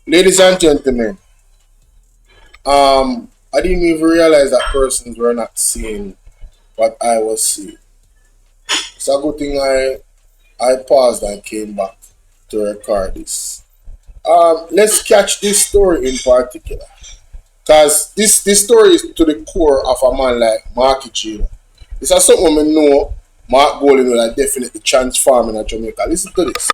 Ladies and gentlemen, I didn't even realize that persons were not seeing what I was seeing. It's a good thing I paused and came back to record this. Let's catch this story in particular, because this story is to the core of a man like Marky Jada. This is something we know Mark Golding will definitely transform in Jamaica. Listen to this.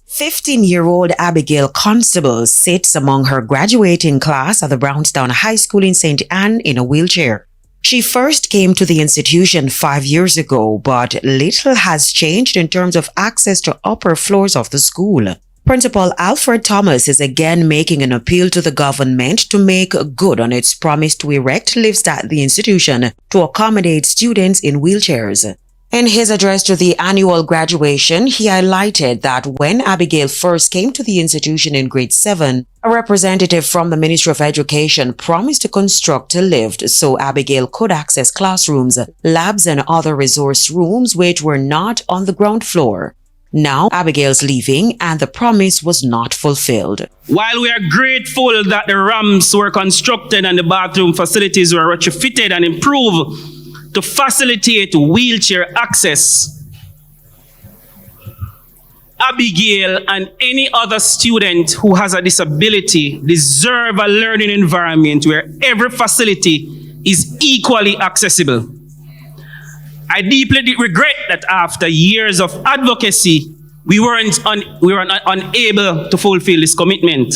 15-year-old Abigail Constable sits among her graduating class at the Brownstown High School in St. Anne in a wheelchair. She first came to the institution 5 years ago, but little has changed in terms of access to upper floors of the school. Principal Alfred Thomas is again making an appeal to the government to make good on its promise to erect lifts at the institution to accommodate students in wheelchairs. In his address to the annual graduation, he highlighted that when Abigail first came to the institution in grade 7, a representative from the Ministry of Education promised to construct a lift so Abigail could access classrooms, labs, and other resource rooms which were not on the ground floor. Now Abigail's leaving and the promise was not fulfilled. While we are grateful that the ramps were constructed and the bathroom facilities were retrofitted and improved to facilitate wheelchair access, Abigail and any other student who has a disability deserve a learning environment where every facility is equally accessible. I deeply regret that after years of advocacy, we were unable to fulfill this commitment.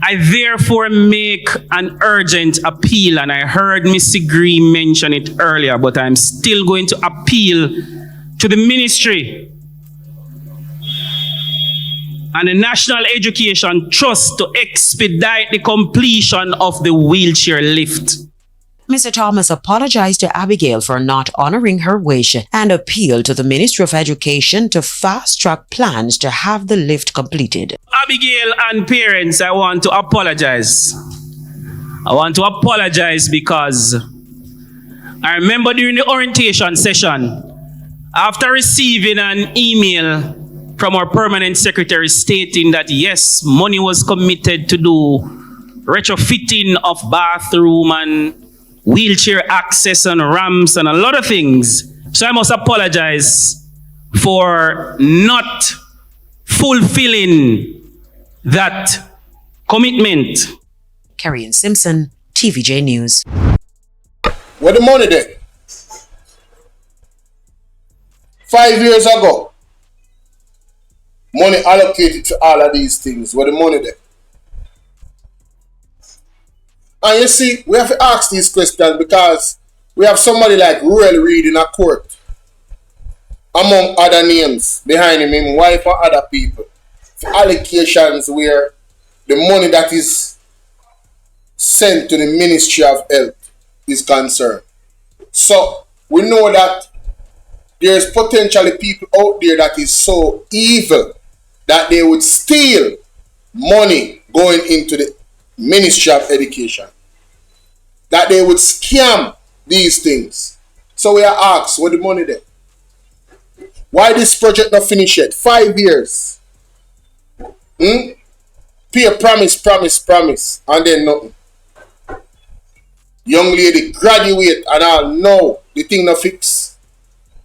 I therefore make an urgent appeal, and I heard Mr. Green mention it earlier, but I'm still going to appeal to the Ministry and the National Education Trust to expedite the completion of the wheelchair lift. Mr. Thomas apologized to Abigail for not honoring her wish and appealed to the Ministry of Education to fast-track plans to have the lift completed. Abigail and parents, I want to apologize. I want to apologize because I remember during the orientation session, after receiving an email from our permanent secretary stating that yes, money was committed to do retrofitting of bathroom and wheelchair access and ramps and a lot of things. So I must apologize for not fulfilling that commitment. Carrie Simpson, TVJ News. Where the money there? 5 years ago, money allocated to all of these things. Where the money there? And you see, we have to ask these questions because we have somebody like Ruel Reid in a court, among other names behind him, his wife and other people, for allegations where the money that is sent to the Ministry of Health is concerned. So we know that there's potentially people out there that is so evil that they would steal money going into the Ministry of Education, that they would scam these things. So we are asked, where the money there? Why this project not finished yet? 5 years. Pay a promise, and then nothing. Young lady graduate and all, no, the thing not fix.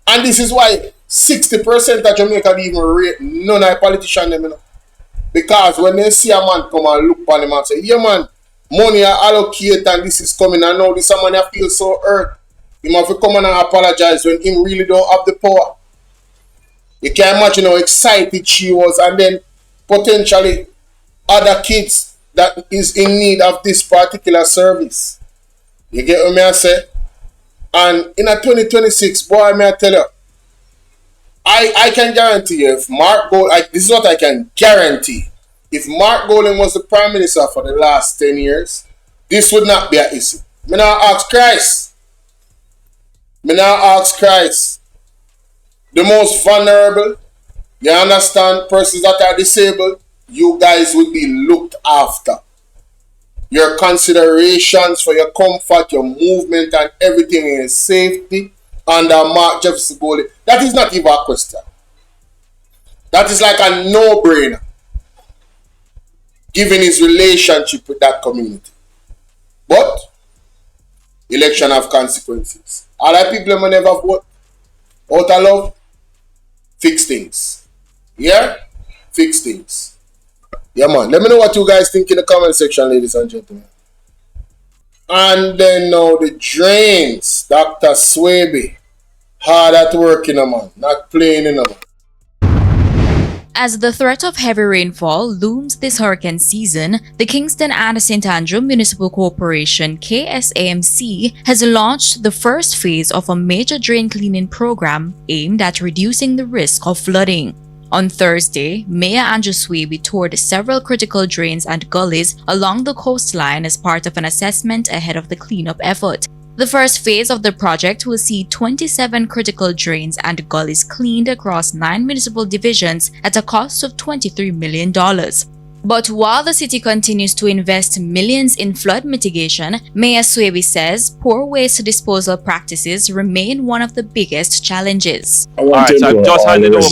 And this is why 60% of Jamaica don't even rate none of the politicians them, you know. Because when they see a man come and look on him and say, yeah man, money are allocated and this is coming, and now this man feel so hurt. He have to come and apologize when he really don't have the power. You can imagine how excited she was, and then potentially other kids that is in need of this particular service. You get what I say? And in a 2026, boy, may I tell you, I can guarantee you, if Mark Golding, this is what I can guarantee. If Mark Golding was the Prime Minister for the last 10 years, this would not be an issue. Me now ask Christ. The most vulnerable, you understand, persons that are disabled, you guys will be looked after. Your considerations for your comfort, your movement, and everything is safety under Mark Jefferson Golding. That is not even a question. That is like a no-brainer, given his relationship with that community. But election have consequences. Other people may never vote out of love. Fix things. Yeah? Fix things. Yeah, man. Let me know what you guys think in the comment section, ladies and gentlemen. And then now the drains. Dr. Swaby. Hard at work, you know, man. Not playing, you know, man. As the threat of heavy rainfall looms this hurricane season, the Kingston and St. Andrew Municipal Corporation KSAMC has launched the first phase of a major drain cleaning program aimed at reducing the risk of flooding. On Thursday, Mayor Andrew Swaby toured several critical drains and gullies along the coastline as part of an assessment ahead of the cleanup effort. The first phase of the project will see 27 critical drains and gullies cleaned across 9 municipal divisions at a cost of $23 million. But while the city continues to invest millions in flood mitigation, Mayor Swaby says poor waste disposal practices remain one of the biggest challenges. I want to just hand it over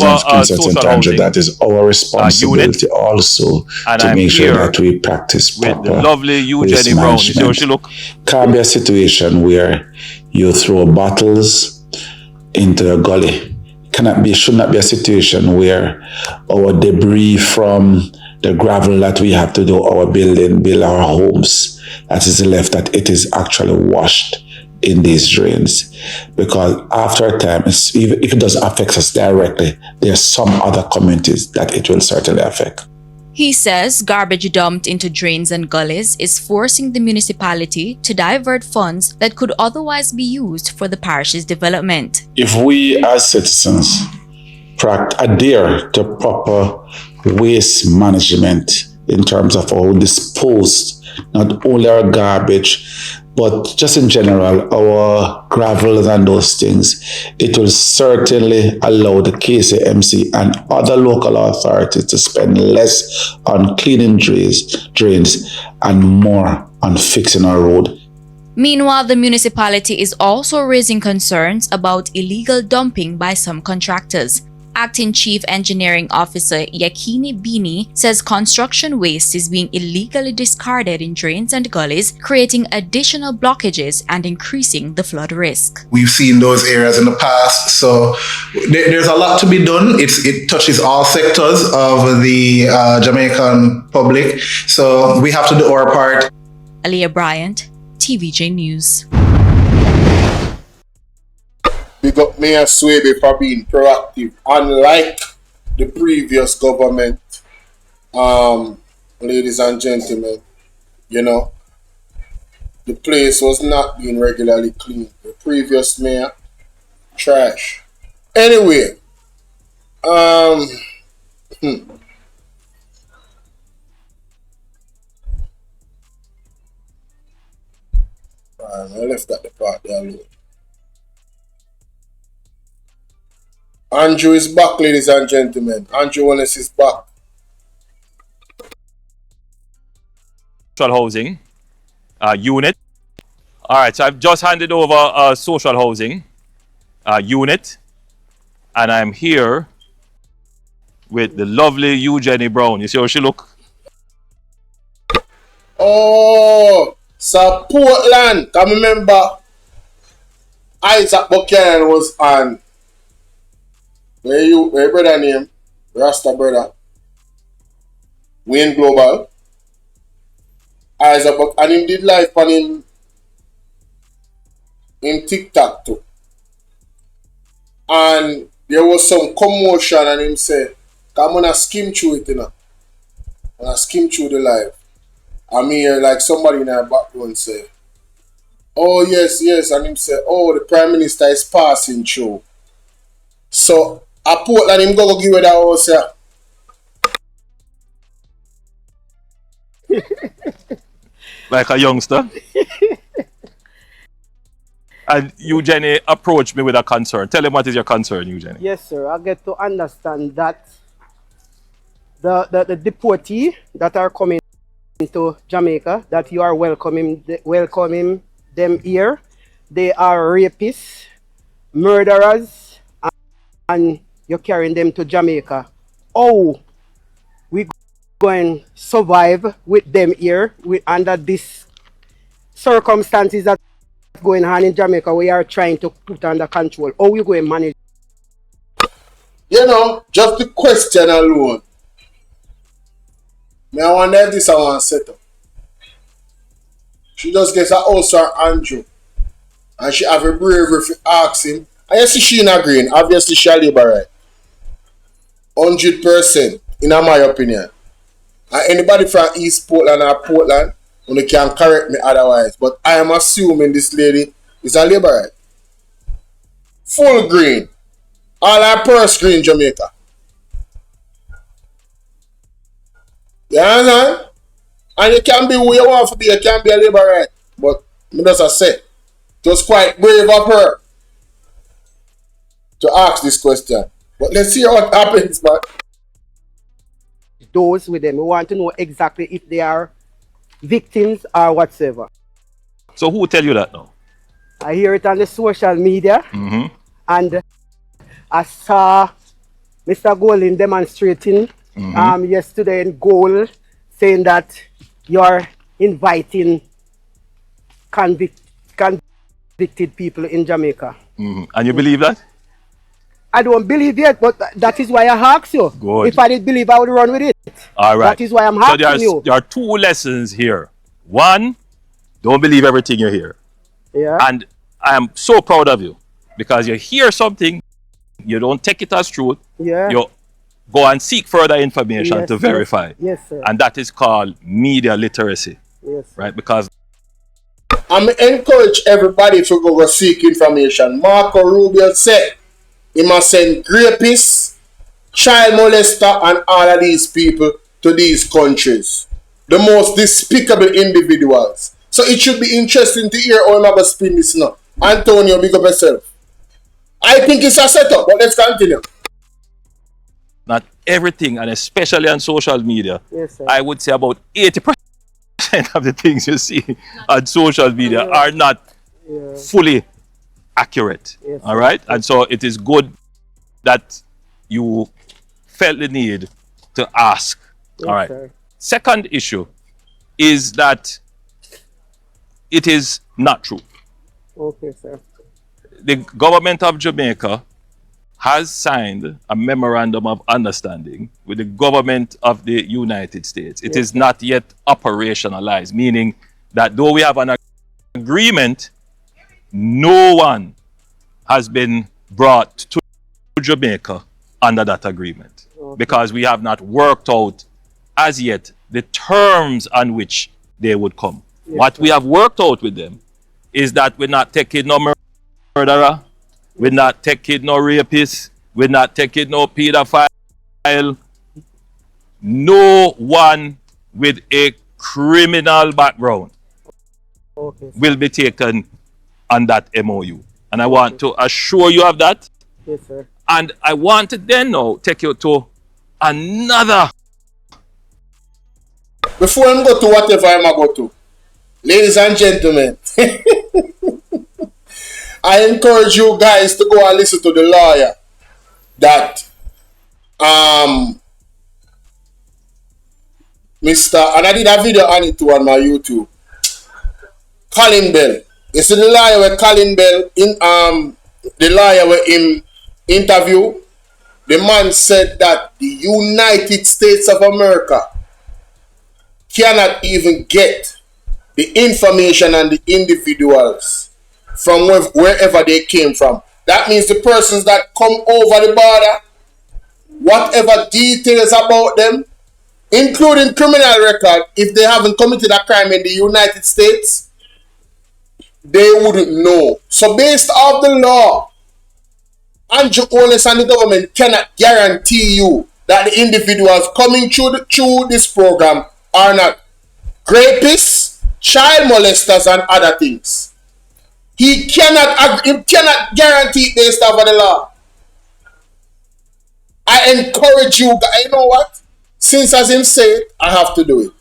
social housing. That is our responsibility also to make sure that we practice proper with the lovely Jenny Brown. So she look. Can't be a situation where you throw bottles into a gully. Should not be a situation where our debris from the gravel that we have to do build our homes, that is left, that it is actually washed in these drains. Because after a time, if it doesn't affect us directly, there are some other communities that it will certainly affect. He says garbage dumped into drains and gullies is forcing the municipality to divert funds that could otherwise be used for the parish's development. If we as citizens adhere to proper waste management in terms of how we dispose not only our garbage, but just in general, our gravels and those things, it will certainly allow the KCMC and other local authorities to spend less on cleaning drains and more on fixing our road. Meanwhile, the municipality is also raising concerns about illegal dumping by some contractors. Acting Chief Engineering Officer Yakini Bini says construction waste is being illegally discarded in drains and gullies, creating additional blockages and increasing the flood risk. We've seen those areas in the past, so there's a lot to be done. It touches all sectors of the Jamaican public, so we have to do our part. Aliyah Bryant, TVJ News. Big up Mayor Swaby for being proactive. Unlike the previous government, ladies and gentlemen, you know, the place was not being regularly cleaned. The previous mayor, trash. Anyway, I left that the part there alone. Andrew is back, ladies and gentlemen. Andrew Holness is back. Social housing unit. All right, so I've just handed over a social housing unit, and I'm here with the lovely Jenny Brown. You see how she look? Oh, so Portland. I remember Isaac Buchanan was on. Where your brother name? Rasta brother. Wayne Global. Isaac and him did live on him in TikTok too. And there was some commotion and him said, I'm gonna skim through it, you know. I'm gonna skim through the live. I mean, like somebody in our background say, oh yes, and him say, oh, the Prime Minister is passing through. So I Portland him go give it that house, yeah. Like a youngster. And Jenny approached me with a concern. Tell him what is your concern, Jenny. Yes, sir. I get to understand that the deportee that are coming to Jamaica, that you are welcoming them here. They are rapists, murderers, and you're carrying them to Jamaica how we going to survive with them here under these circumstances that going on in Jamaica, we are trying to put under control. How we going to manage? You know, just the question alone. I wonder if this I want to set up. She just gets her house or Andrew. And she have a bravery to ask him. And you see she in agreeing. Obviously she a labor right. 100% in my opinion. And anybody from East Portland or Portland, you can correct me otherwise. But I am assuming this lady is a labor right. Full green. All our purse green Jamaica. You understand? And you can be who you want to be, you can be a labor right. But me just say, it was quite brave of her to ask this question. But let's see what happens, man. Those with them, we want to know exactly if they are victims or whatsoever. So who tell you that now? I hear it on the social media, and I saw Mr. Golden demonstrating yesterday in Goal, saying that you're inviting convicted people in Jamaica. And you believe that? I don't believe it, but that is why I asked you. Good. If I did believe, I would run with it. All right. That is why I'm asking you. There are two lessons here. One, don't believe everything you hear. Yeah. And I am so proud of you because you hear something, you don't take it as truth. Yeah. You go and seek further information to verify. Yes, sir. And that is called media literacy. Yes, sir. Right? Because I'm encourage everybody to go seek information. Marco Rubio said he must send rapists, child molester, and all of these people to these countries. The most despicable individuals. So it should be interesting to hear how I'm going to spin this now. Antonio, big up yourself. I think it's a setup, but let's continue. not everything, and especially on social media, yes, sir, I would say about 80% of the things you see on social media are not fully accurate. Yes, all right? And so it is good that you felt the need to ask. yes, all right. sir. Second issue is that it is not true. Okay, sir. The government of Jamaica has signed a memorandum of understanding with the government of the United States. It is not yet operationalized, meaning that though we have an agreement, no one has been brought to Jamaica under that agreement, because we have not worked out as yet the terms on which they would come. What we have worked out with them is that we're not taking no murderer, we're not taking no rapist, we're not taking no pedophile, no one with a criminal background will be taken on that MOU. And I want to assure you of that. Yes, sir. And I want to then now take you to another. Before I go to whatever I'm going to, ladies and gentlemen, I encourage you guys to go and listen to the lawyer that and I did a video on it too on my YouTube. Colin Bell. You see the lawyer with Colin Bell in the lawyer with him interview. The man said that the United States of America cannot even get the information on the individuals from wherever they came from. That means the persons that come over the border, whatever details about them, including criminal record, if they haven't committed a crime in the United States, they wouldn't know. So based off the law, Andrew Holness and the government cannot guarantee you that the individuals coming through this program are not rapists, child molesters, and other things. He cannot guarantee it based off of the law. I encourage you guys, you know what? Since as him say it, I have to do it.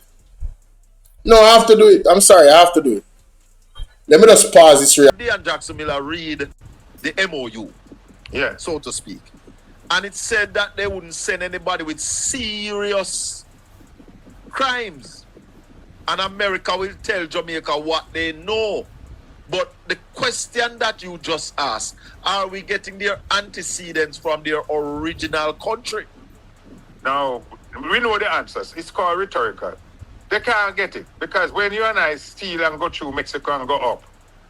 No, I have to do it. I'm sorry, I have to do it. Let me just pause this. And Jackson Miller read the MOU, so to speak. And it said that they wouldn't send anybody with serious crimes. And America will tell Jamaica what they know. But the question that you just asked, are we getting their antecedents from their original country? Now, we know the answers. It's called rhetorical. They can't get it. Because when you and I steal and go through Mexico and go up,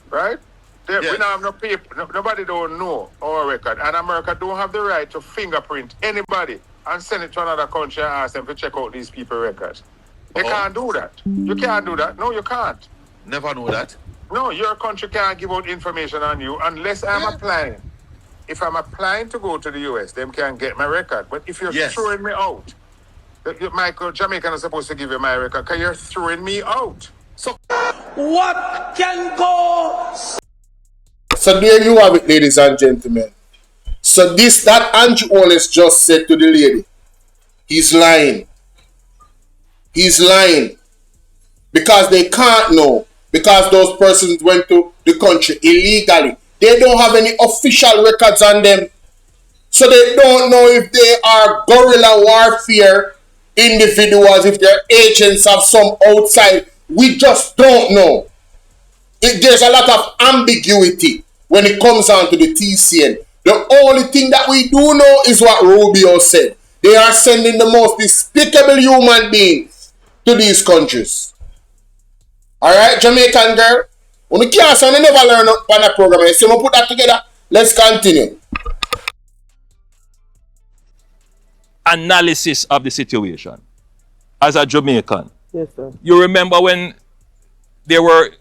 right? We don't have no paper. Nobody don't know our record. And America don't have the right to fingerprint anybody and send it to another country and ask them to check out these people's records. They can't do that. You can't do that. No, you can't. Never know that. No, your country can't give out information on you unless I'm applying. If I'm applying to go to the US, them can get my record. But if you're throwing me out, Michael, Jamaica is supposed to give you my record because you're throwing me out. So what can go? So there you have it, ladies and gentlemen. So that Andrew Holness just said to the lady, he's lying. He's lying. Because they can't know. Because those persons went to the country illegally. They don't have any official records on them. So they don't know if they are guerrilla warfare individuals, if they're agents of some outside. We just don't know. There's a lot of ambiguity when it comes on to the TCN. The only thing that we do know is what Rubio said. They are sending the most despicable human beings to these countries. Alright, Jamaican girl? When you can't say you never learn on the program, so we put that together. Let's continue. Analysis of the situation. As a Jamaican. Yes, sir. You remember when they were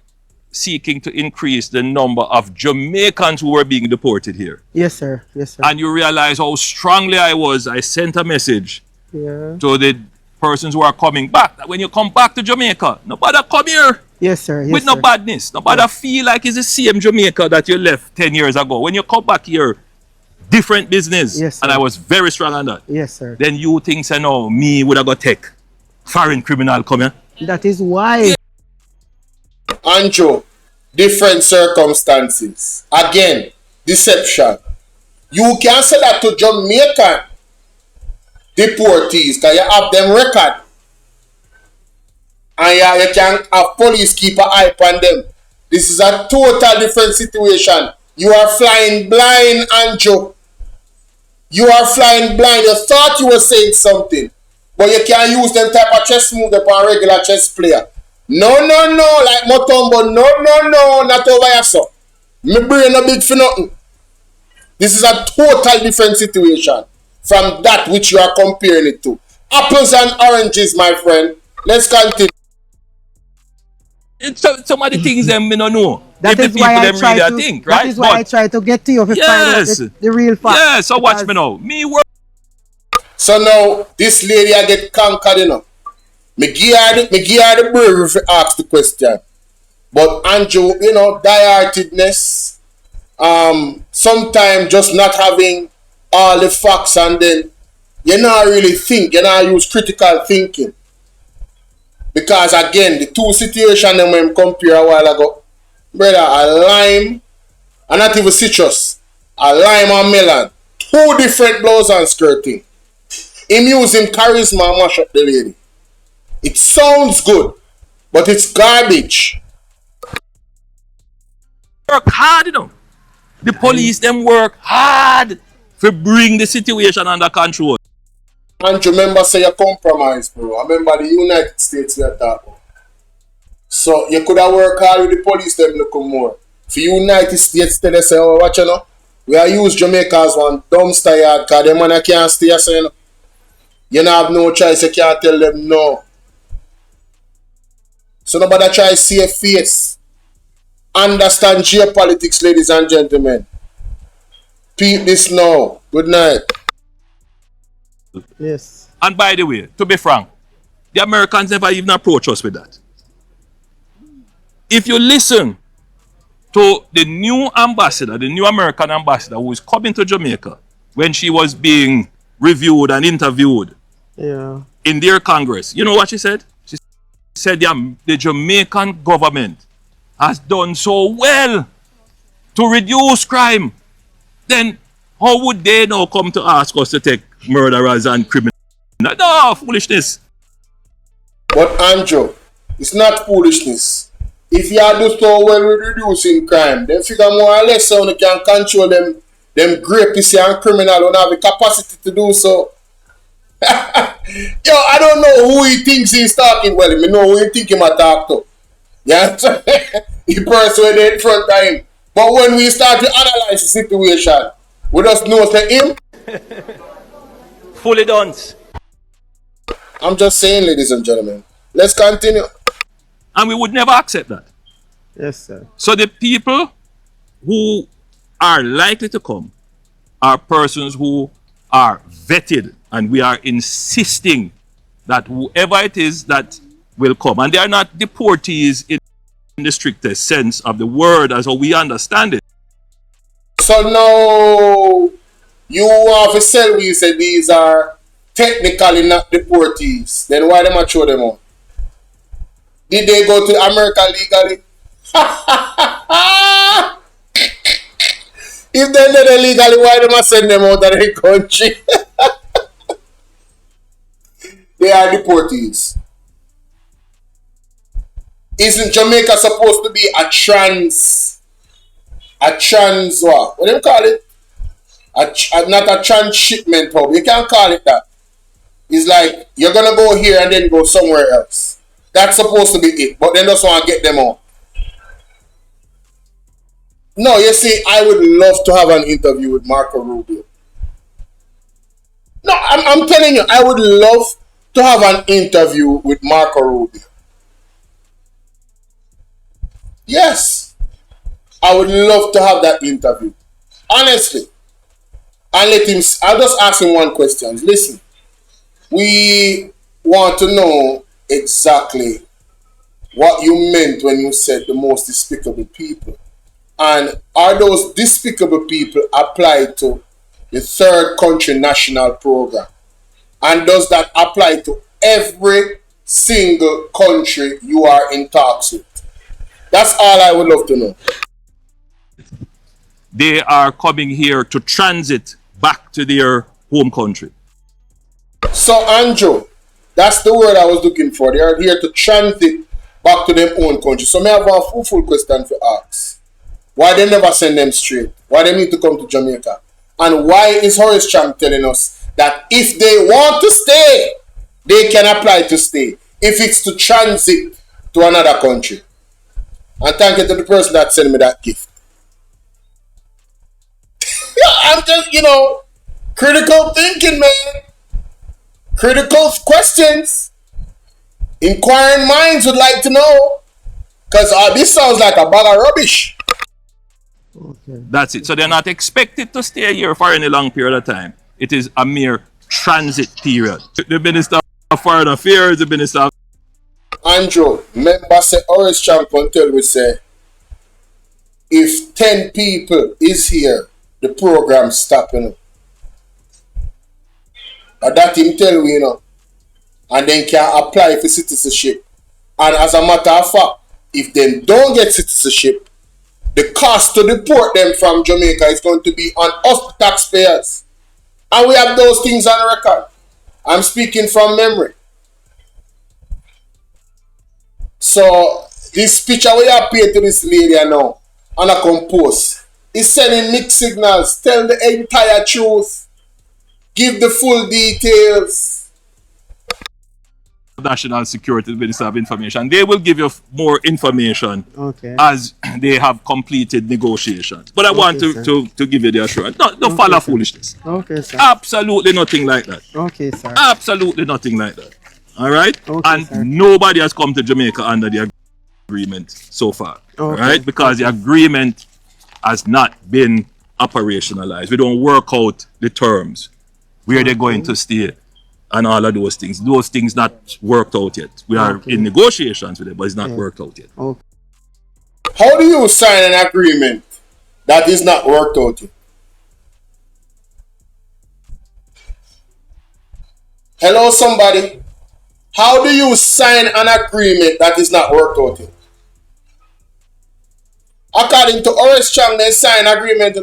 seeking to increase the number of Jamaicans who were being deported here? Yes, sir. Yes, sir. And you realize how strongly I sent a message to the persons who are coming back. That when you come back to Jamaica, nobody come here. Yes, sir. Yes, with no badness. Nobody feel like it's the same Jamaica that you left 10 years ago. When you come back here, different business. Yes, sir. And I was very strong on that. Yes, sir. Then you think, say, no, me would have got take foreign criminal come here. That is why. Andrew, different circumstances. Again, deception. You can say that to Jamaican deportees because you have them record. And you can have police keep an eye on them. This is a total different situation. You are flying blind, Andrew. You are flying blind. You thought you were saying something. But you can't use them type of chess move upon a regular chess player. No, like Motombo. No, not over here, sir. My brain no big for nothing. This is a total different situation from that which you are comparing it to. Apples and oranges, my friend. Let's continue. Some of the things them me no know. That is why I try to think, right? That is why I try to get to you to find out the real fact. Yes, so watch me now. Me work. So now this lady I get conquered, you know. Me give her the bravery to ask the question. But Andrew, you know, die-heartedness, sometimes just not having all the facts and then you not really think, you not use critical thinking. Because again, the two situations that we compare a while ago, brother, a lime and not even citrus, a lime and melon, two different blouse and skirting. Him using charisma and mash up the lady. It sounds good, but it's garbage. Work hard, you know. The police them work hard to bring the situation under control. And remember, say you compromise, bro. I remember the United States we are talking. So you could have worked hard with the police them looking more. For United States, they say, oh, watch you know. We are use Jamaica as one dumpster yard because them man can't stay, so you know. You don't have no choice, you can't tell them no. So nobody try to see a face. Understand geopolitics, ladies and gentlemen. Peep this now. Good night. Yes. And by the way, to be frank, the Americans never even approach us with that. If you listen to the new ambassador, the new American ambassador who is coming to Jamaica when she was being reviewed and interviewed in their Congress, you know what she said? She said the Jamaican government has done so well to reduce crime. Then How would they now come to ask us to take murderers and criminals? No, foolishness. But Andrew, it's not foolishness. If you are do so well with reducing crime, then figure more or less how you can control them rapists and criminals who have the capacity to do so. Yo, I don't know who he thinks he's talking. Well, I know who he think he might talk to. Yeah, the person where in front of him. But when we start to analyze the situation, we just know that him. Fully done. I'm just saying, ladies and gentlemen, let's continue. And we would never accept that. Yes, sir. So the people who are likely to come are persons who are vetted, and we are insisting that whoever it is that will come, and they are not deportees in the strictest sense of the word as how we understand it. So now you want to sell we say these are technically not deportees. Then why them throw them out? Did they go to America legally? If they did it legally, why them send them out of the country? They are deportees. Isn't Jamaica supposed to be a trans what? What do you call it? Not a transshipment hub. You can't call it that. It's like you're gonna go here and then go somewhere else. That's supposed to be it. But then just want to get them out. No, you see, I would love to have an interview with Marco Rubio. No, I'm telling you, I would love to have an interview with Marco Rubio. Yes, I would love to have that interview. Honestly. And I'll just ask him one question. Listen, we want to know exactly what you meant when you said the most despicable people. And are those despicable people applied to the third country national program? And does that apply to every single country you are in talks with? That's all I would love to know. They are coming here to transit back to their home country. So, Andrew, that's the word I was looking for. They are here to transit back to their own country. So, I have a full question to ask. Why they never send them straight? Why they need to come to Jamaica? And why is Horace Chang telling us that if they want to stay, they can apply to stay, if it's to transit to another country? And thank you to the person that sent me that gift. I'm just, critical thinking, man. Critical questions. Inquiring minds would like to know. Because this sounds like a bag of rubbish. Okay. That's it. So they're not expected to stay here for any long period of time. It is a mere transit period. The Minister of Foreign Affairs, the Minister of... Andrew, member say Horace Chang can tell we say, if 10 people is here, the program stopping. And that him tell we, and then can apply for citizenship. And as a matter of fact, if they don't get citizenship, the cost to deport them from Jamaica is going to be on us taxpayers. And we have those things on record. I'm speaking from memory. So, this picture we have paid to this lady now, and I compose, is sending mixed signals. Tell the entire truth. Give the full details. National Security Minister of Information. They will give you more information as they have completed negotiations. But I want to give you the assurance. No follow foolishness. Okay, sir. Absolutely nothing like that. Okay, sir. Absolutely nothing like that. All right? Okay, and sir. Nobody has come to Jamaica under the agreement so far. All right? Because the agreement has not been operationalized. We don't work out the terms. Where they're going to stay. And all of those things. Those things not worked out yet. We are in negotiations with it, but it's not worked out yet. How do you sign an agreement that is not worked out yet? Hello, somebody. How do you sign an agreement that is not worked out yet? According to Horace Chang, they sign agreement.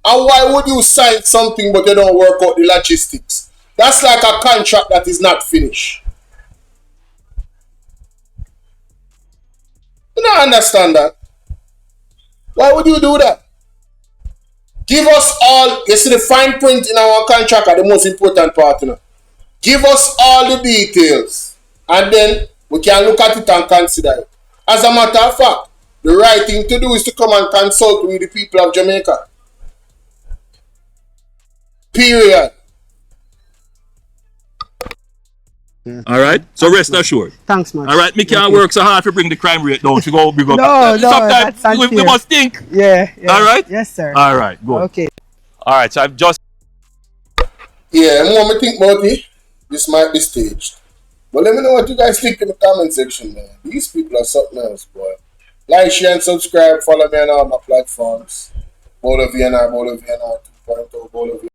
And why would you sign something but you don't work out the logistics? That's like a contract that is not finished. You don't understand that. Why would you do that? Give us all, you see the fine print in our contract are the most important part, you know. Give us all the details and then we can look at it and consider it. As a matter of fact, the right thing to do is to come and consult with the people of Jamaica. Period. All right, so rest assured. Thanks, man. All right, me can't work so hard to bring the crime rate down. To go big up. No, sometimes that's we must think. Yeah. All right. Yes, sir. All right. Good. Okay. All right. So I've just. Yeah, more me think about it. This might be staged. But let me know what you guys think in the comment section, man. These people are something else, boy. Like, share, and subscribe. Follow me on all my platforms. Bolo V&R, Bolo V&R 2.0, Bolo V&R.